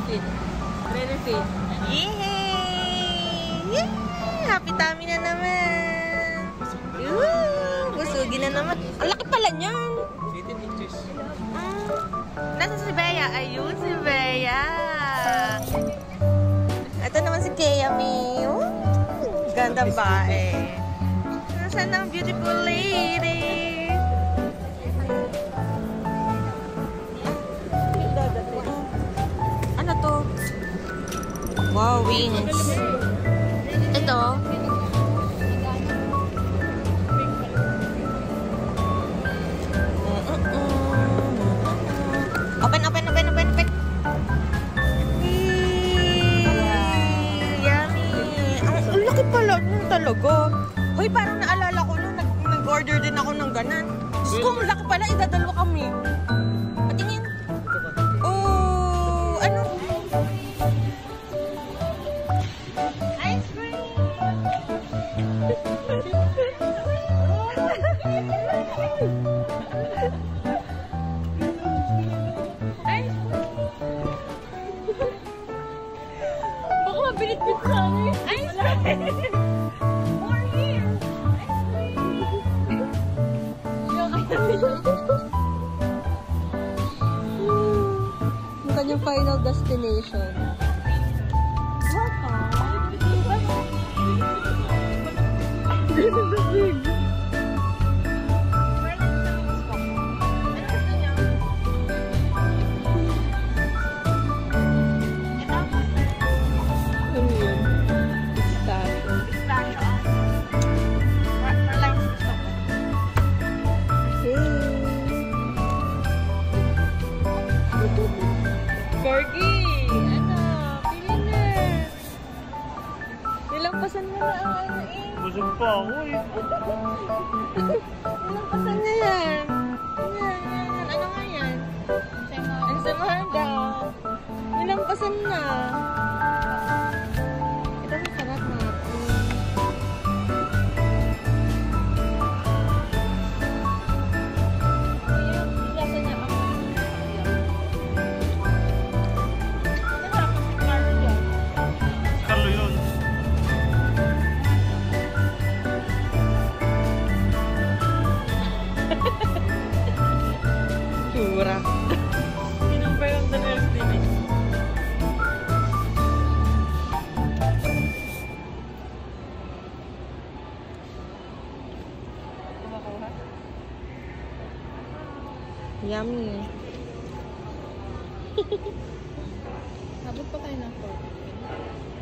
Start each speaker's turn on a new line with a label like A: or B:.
A: Re-refit. Re-refit.
B: Yay! Yay! Happy tummy na naman. Busugin na naman. Ang laki pala niyan.
A: 18 inches.
B: Nasa si Bea? Ayun si Bea. Ito naman si Kea Mi. Ganda ba eh. Nasaan ang beautiful lady? Ano to? Wow, wings. Ito. Open. Yummy. Ang laki pala nun talaga. Hoy, parang naalala ko nung nag-order din ako ng ganan. Diyos ko, ang laki pala. Idadalawa kami. Patingin. Oh, ano? Ice cream.
A: Baka mabilit-bit sa amin.
B: Ice cream. More here.
A: Yung kanyang final destination. This is the big. Ano yun? Pistachio. Corgi! Ano? Pili na! Nilampasan mo na ang ano eh.
C: Busog pa ako eh.
B: Nilampasan na yan. Yan. Ano nga yan? Ensaymada. Nilampasan na. Ito ang sarap natin.
C: Carlo yun.
B: Tsura.
A: Sinong pa yung Daniel's TV? Kumakuha?
B: Yummy.
A: Nabot pa tayo ng 4.